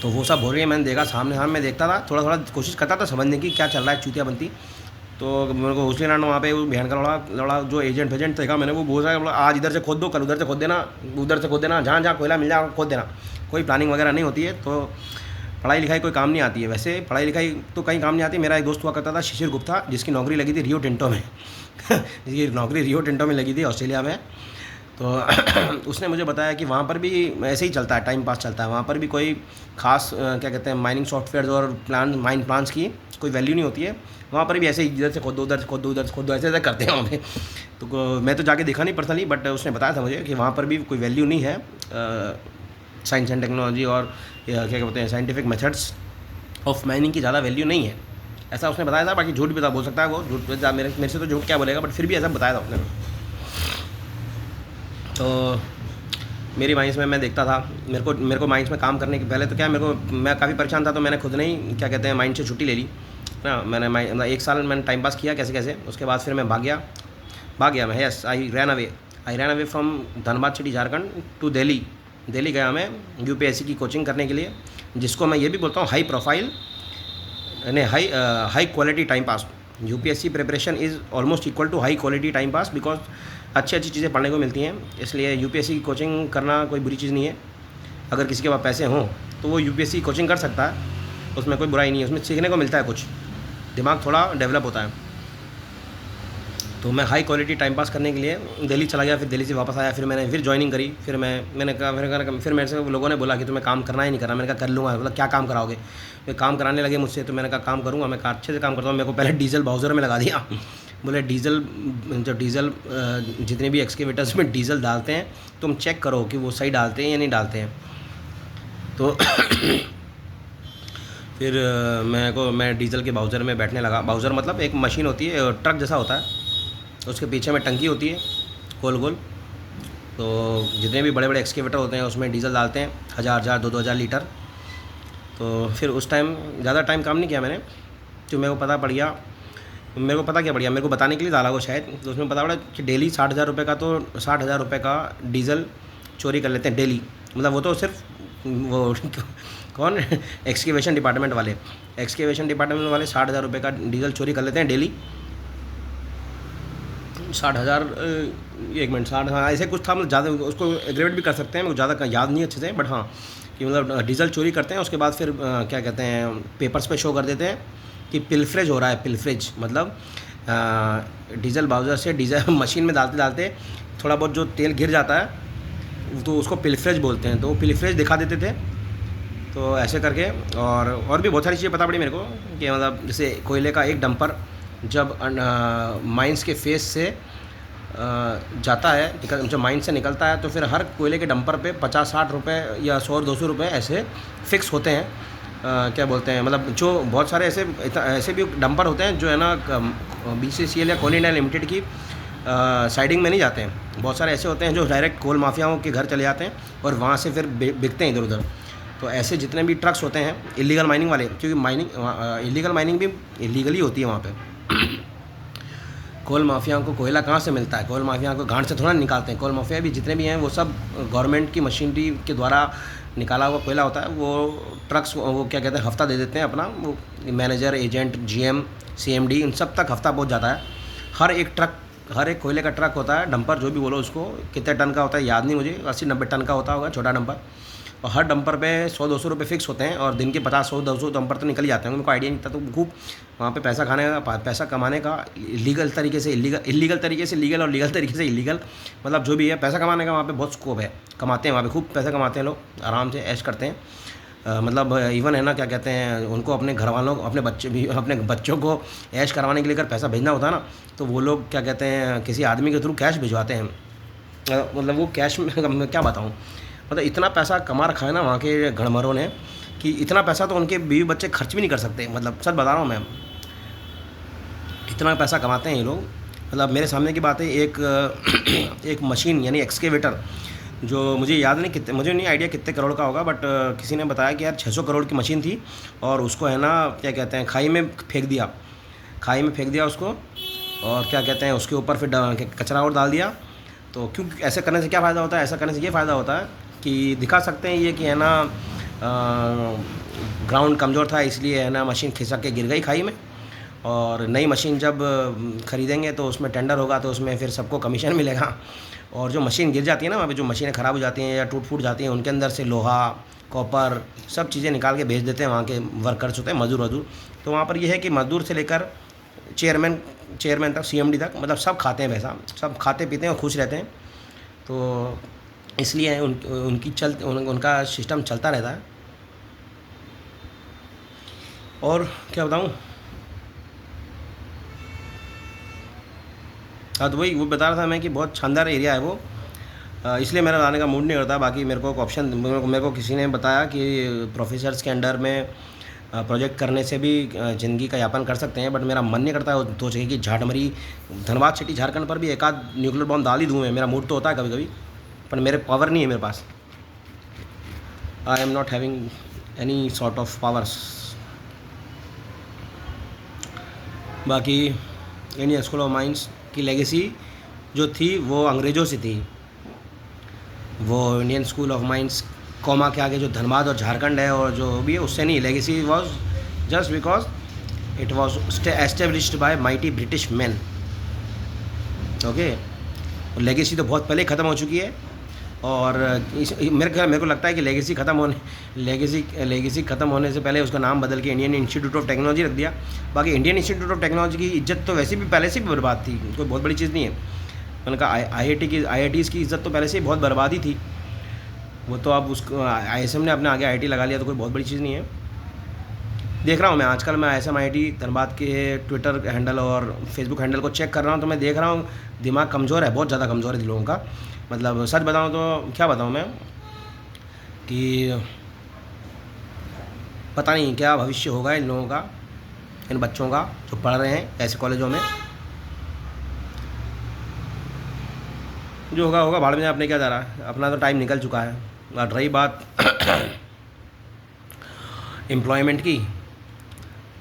तो वो सब हो रही है, मैंने देखा सामने मैं देखता था, थोड़ा कोशिश करता था समझने की क्या चल रहा है चूतिया बनती। तो मेरे को उसी नाम वहाँ पे बहन का लड़ा जो एजेंट देखा मैंने, वो बोल रहा है आज इधर से खोद दो, कल उधर से खोद देना, उधर से खोद देना, जहाँ कोयला मिल जाए खोद देना। कोई प्लानिंग वगैरह नहीं होती है। तो पढ़ाई लिखाई कोई काम नहीं आती है। वैसे पढ़ाई लिखाई तो कहीं काम नहीं आती। मेरा एक दोस्त हुआ करता था शिशिर गुप्ता, जिसकी नौकरी लगी थी रियो टिंटो में जिसकी नौकरी रियो टिंटो में लगी थी ऑस्ट्रेलिया में। तो उसने मुझे बताया कि वहाँ पर भी ऐसे ही चलता है, टाइम पास चलता है। वहाँ पर भी कोई ख़ास क्या कहते हैं माइनिंग सॉफ्टवेयर और माइन प्लान्स की कोई वैल्यू नहीं होती है। वहाँ पर भी ऐसे ही इधर से खोद दो, उधर से खोद दो, उधर से खोद दो, ऐसे करते हैं वहाँ पे। तो मैं तो जाके देखा नहीं पर्सनली, बट उसने बताया था मुझे कि वहाँ पर भी कोई वैल्यू नहीं है साइंस एंड टेक्नोलॉजी और क्या कहते हैं साइंटिफिक मेथड्स ऑफ माइनिंग की ज़्यादा वैल्यू नहीं है, ऐसा उसने बताया था। बाकी झूठ भी था, बोल सकता है वो झूठ, मेरे से तो झूठ क्या बोलेगा, बट फिर भी ऐसा बताया था उसने। तो मेरी माइंस में मैं देखता था, मेरे को माइंस में काम करने के पहले तो क्या मैं काफ़ी परेशान था। तो मैंने खुद नहीं क्या कहते हैं माइंड से छुट्टी ले ली ना। मैंने 1 साल मैंने टाइम पास किया कैसे। उसके बाद फिर मैं भाग गया मैं। Yes, I ran away from Dhanbad city Jharkhand to Delhi गया मैं UPSC की कोचिंग करने के लिए, जिसको मैं ये भी बोलता हूँ हाई प्रोफाइल यानी high quality time pass. UPSC preparation is almost equal to high quality time pass, because अच्छी अच्छी चीज़ें पढ़ने को मिलती हैं। इसलिए यूपीएससी की कोचिंग करना कोई बुरी चीज़ नहीं है। अगर किसी के पास पैसे हों तो वो यूपीएससी की कोचिंग कर सकता है, उसमें कोई बुराई नहीं है, उसमें सीखने को मिलता है, कुछ दिमाग थोड़ा डेवलप होता है। तो मैं हाई क्वालिटी टाइम पास करने के लिए दिल्ली चला गया, फिर दिल्ली से वापस आया, फिर मैंने फिर ज्वाइनिंग करी। फिर मैंने कहा फिर मेरे से लोगों ने बोला कि तुम्हें काम करना ही नहीं करना। मैंने कहा कर लूँगा। मतलब क्या काम कराओगे? फिर काम कराने लगे मुझसे, तो मैंने कहा काम करूँगा, मैं अच्छे से काम करता हूँ। मेरे को पहले डीजल बाउज़र में लगा दिया। बोले डीजल, जब डीजल जितने भी एक्सकेवेटर्स में डीजल डालते हैं तुम चेक करो कि वो सही डालते हैं या नहीं डालते हैं। तो फिर मैं डीजल के बाउज़र में बैठने लगा। बाउज़र मतलब एक मशीन होती है, ट्रक जैसा होता है, उसके पीछे में टंकी होती है गोल गोल। तो जितने भी बड़े बड़े एक्सकेवेटर होते हैं उसमें डीजल डालते हैं, 1000 2,000 लीटर। तो फिर उस टाइम ज़्यादा टाइम काम नहीं किया मैंने, तो मेरे को पता पड़ गया, मेरे को पता क्या पड़ गया, मेरे को बताने के लिए डाला वो शायद। तो उसमें पता पड़ा कि डेली 60,000 रुपये का, तो 60,000 रुपये का डीजल चोरी कर लेते हैं डेली। मतलब वो तो सिर्फ वो कौन, एक्सकेवेशन डिपार्टमेंट वाले 60,000 रुपये का डीजल चोरी कर लेते हैं डेली। 60,000, 1 मिनट, 60, हाँ ऐसे कुछ था। मतलब ज़्यादा उसको एग्रीवेट भी कर सकते हैं, मेरे को ज़्यादा याद नहीं अच्छे से, बट हाँ कि मतलब डीजल चोरी करते हैं। उसके बाद फिर क्या कहते हैं, पेपर्स पे शो कर देते हैं कि पिलफ्रेज हो रहा है। पिलफ्रेज मतलब डीजल बाउज़र से डीजल मशीन में डालते डालते थोड़ा बहुत जो तेल गिर जाता है तो उसको पिलफ्रेज बोलते हैं। तो वो पिलफ्रेज दिखा देते थे। तो ऐसे करके और भी बहुत सारी चीज़ें पता पड़ी मेरे को कि मतलब जैसे कोयले का एक डंपर जब माइंस के फेस से जाता है, जब माइन से निकलता है, तो फिर हर कोयले के डंपर पे 50-60 रुपये या 100-200 रुपये ऐसे फ़िक्स होते हैं। क्या बोलते हैं, मतलब जो बहुत सारे ऐसे भी डंपर होते हैं जो है ना BCCL या कोल इंडिया लिमिटेड की साइडिंग में नहीं जाते हैं। बहुत सारे ऐसे होते हैं जो डायरेक्ट कोल माफियाओं के घर चले जाते हैं और वहाँ से फिर बिकते हैं इधर उधर। तो ऐसे जितने भी ट्रक्स होते हैं इलीगल माइनिंग वाले, क्योंकि इलीगल माइनिंग भी इलीगली होती है वहाँ पे। कोल माफियाओं को कोयला कहाँ से मिलता है? कोल माफिया को गांड से थोड़ा निकालते हैं। कोल माफिया भी जितने भी हैं वो सब गवर्नमेंट की मशीनरी के द्वारा निकाला हुआ कोयला होता है। वो ट्रक्स वो क्या कहते हैं, हफ्ता दे देते हैं अपना, वो मैनेजर, एजेंट, GM, CMD, इन सब तक हफ्ता पहुँच जाता है। हर एक कोयले का ट्रक होता है, डंपर जो भी बोलो उसको, कितने टन का होता है याद नहीं मुझे, 80-90 टन का होता होगा छोटा डंपर। और हर डंपर पे 100-200 रुपये फ़िक्स होते हैं और दिन के 50-100-200 डंपर तो निकल जाते हैं। उनको आइडिया नहीं था। तो खूब वहाँ पे पैसा कमाने का लीगल तरीके से इलीगल तरीके से लीगल और लीगल तरीके से इलीगल, मतलब जो भी है पैसा कमाने का वहाँ पे बहुत स्कोप है। कमाते हैं वहाँ पे, खूब पैसा कमाते हैं लोग, आराम से ऐश करते हैं। मतलब इवन है ना, क्या कहते हैं, उनको अपने घर वालों को, अपने बच्चों को ऐश करवाने के लिए अगर पैसा भेजना होता है ना, तो वो लोग क्या कहते हैं, किसी आदमी के थ्रू कैश भिजवाते हैं। मतलब वो कैश में क्या बताऊँ, मतलब इतना पैसा कमा रखा है ना वहाँ के गणमरों ने कि इतना पैसा तो उनके बीवी बच्चे खर्च भी नहीं कर सकते। मतलब सच बता रहा हूँ मैं, इतना पैसा कमाते हैं ये लोग। मतलब मेरे सामने की बात है, एक मशीन यानी एक्सकेवेटर, जो मुझे याद नहीं मुझे नहीं आइडिया कितने करोड़ का होगा, बट किसी ने बताया कि यार 600 करोड़ की मशीन थी और उसको है ना क्या कहते हैं खाई में फेंक दिया उसको, और क्या कहते हैं उसके ऊपर फिर कचरा और डाल दिया। तो क्यों ऐसे करने से क्या फ़ायदा होता है? ऐसा करने से ये फ़ायदा होता है कि दिखा सकते हैं ये कि है ना ग्राउंड कमज़ोर था, इसलिए है ना मशीन खिसक के गिर गई खाई में। और नई मशीन जब ख़रीदेंगे तो उसमें टेंडर होगा, तो उसमें फिर सबको कमीशन मिलेगा। और जो मशीन गिर जाती है ना वहाँ पे, जो मशीनें ख़राब हो जाती हैं या टूट फूट जाती हैं, उनके अंदर से लोहा, कॉपर, सब चीज़ें निकाल के भेज देते हैं वहाँ के वर्कर्स होते हैं, मज़दूर। तो वहाँ पर यह है कि मज़दूर से लेकर चेयरमैन तक, CMD तक, मतलब सब खाते हैं पैसा, सब खाते पीते हैं और खुश रहते हैं। तो इसलिए उनका सिस्टम चलता रहता है। और क्या बताऊँ, हाँ तो वही वो बता रहा था मैं कि बहुत शानदार एरिया है वो, इसलिए मेरा आने का मूड नहीं करता। बाकी मेरे को किसी ने बताया कि प्रोफेसर्स के अंडर में प्रोजेक्ट करने से भी ज़िंदगी का यापन कर सकते हैं, बट मेरा मन नहीं करता है दो जगह की झाटमरी, धनबाद सिटी झारखंड पर भी एक आध न्यूक्लियर बॉम्ब डाल ही दूँ मैं। मेरा मूड तो होता है कभी कभी, पर मेरे पावर नहीं है मेरे पास। I am not having any sort of powers. बाकी इंडियन स्कूल ऑफ माइंस की लेगेसी जो थी वो अंग्रेज़ों से थी। वो Indian school of Mines comma के आगे जो धनबाद और झारखंड है और जो भी है उससे नहीं, legacy was just because it was established by mighty British man. Okay, legacy तो बहुत पहले ख़त्म हो चुकी है, और मेरे को लगता है कि लेगेसी ख़त्म होने से पहले उसका नाम बदल के इंडियन इंस्टीट्यूट ऑफ टेक्नोलॉजी रख दिया। बाकी इंडियन इंस्टीट्यूट ऑफ टेक्नोलॉजी की इज्जत तो वैसे भी पहले से भी बर्बाद थी, कोई बहुत बड़ी चीज़ नहीं है। मैंने कहा IITs की इज़्ज़त तो पहले से ही बहुत बर्बाद ही थी, वो तो अब उसको ISM ने अपने आगे IIT लगा लिया, तो कोई बहुत बड़ी चीज़ नहीं है। देख रहा हूँ मैं आजकल, मैं ISM IIT धनबाद के ट्विटर हैंडल और फेसबुक हैंडल को चेक कर रहा हूँ, तो मैं देख रहा हूँ दिमाग कमज़ोर है, बहुत ज़्यादा कमज़ोर है लोगों का। मतलब सच बताऊँ तो क्या बताऊँ मैं, कि पता नहीं क्या भविष्य होगा इन लोगों का, इन बच्चों का जो पढ़ रहे हैं ऐसे कॉलेजों में। जो होगा होगा, भाड़ में अपने क्या जा रहा है, अपना तो टाइम निकल चुका है। और रही बात एम्प्लॉयमेंट की,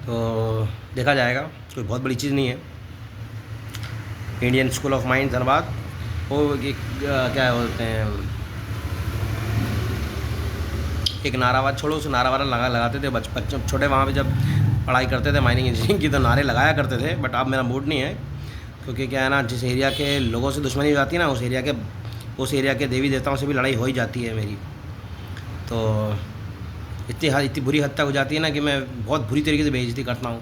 तो देखा जाएगा, कोई बहुत बड़ी चीज़ नहीं है। Indian school of mines Dhanbad, वो एक क्या बोलते हैं, एक नारावाद, छोड़ो उस नारावाद लगाते थे बच्चे छोटे वहाँ पे जब पढ़ाई करते थे माइनिंग इंजीनियरिंग की, तो नारे लगाया करते थे। बट अब मेरा मूड नहीं है, क्योंकि क्या है ना, जिस एरिया के लोगों से दुश्मनी हो जाती है ना, उस एरिया के देवी देवताओं से भी लड़ाई हो ही जाती है मेरी। तो इतनी बुरी हद तक हो जाती है ना कि मैं बहुत बुरी तरीके से बेइज्जती करता हूँ।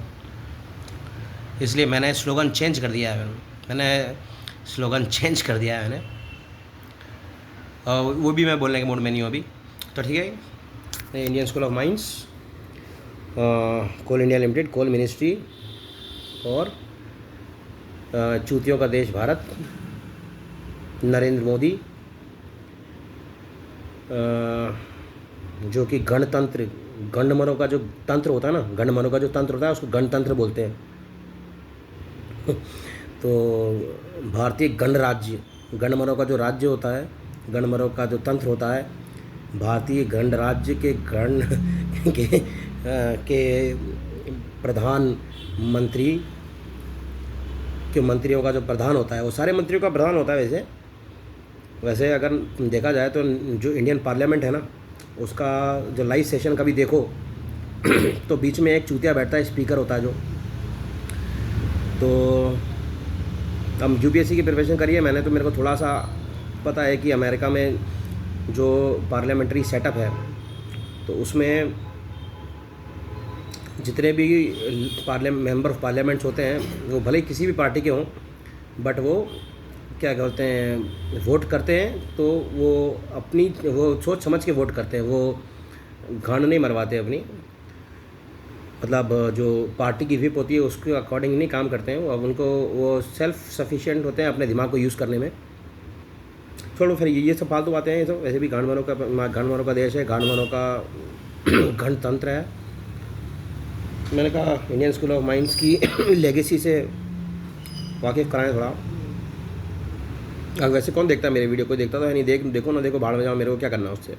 इसलिए मैंने स्लोगन चेंज कर दिया है, मैंने और वो भी मैं बोलने के मूड में नहीं हूँ अभी। तो ठीक है, Indian school of mines, coal India limited, coal ministry, और चूतियों का देश भारत, नरेंद्र मोदी, जो कि गणमरों का जो तंत्र होता है ना, गणमरों का जो तंत्र होता है उसको गणतंत्र बोलते हैं। तो भारतीय गणराज्य, गणमरों का जो राज्य होता है, गणमरों का जो तंत्र होता है, भारतीय गणराज्य के के प्रधानमंत्री के मंत्रियों का जो प्रधान होता है, वो सारे मंत्रियों का प्रधान होता है। वैसे अगर देखा जाए तो जो इंडियन पार्लियामेंट है ना, उसका जो लाइव सेशन कभी देखो तो बीच में एक चूतिया बैठता है, स्पीकर होता है जो। तो हम UPSC की प्रिपरेशन करी है मैंने, तो मेरे को थोड़ा सा पता है कि अमेरिका में जो पार्लियामेंट्री सेटअप है, तो उसमें जितने भी मेंबर ऑफ पार्लियामेंट्स होते हैं, वो भले ही किसी भी पार्टी के हों, बट वो क्या कहते हैं, वोट करते हैं, तो वो सोच समझ के वोट करते हैं, वो घाण नहीं मरवाते अपनी। मतलब जो पार्टी की व्हिप होती है उसके अकॉर्डिंग नहीं काम करते हैं वो। अब वो सेल्फ सफिशिएंट होते हैं अपने दिमाग को यूज़ करने में। छोड़ो फिर ये सब फालतू बातें हैं, ये सब वैसे भी गांडवानों का देश है, गांडवानों का गणतंत्र है। मैंने कहा इंडियन स्कूल ऑफ माइंस की लेगेसी से वाकिफ़ कराएं थोड़ा। अब वैसे कौन देखता है मेरे वीडियो, कोई देखता तो है नहीं। देखो ना देखो, भाड़ में जाओ, मेरे को क्या करना उससे।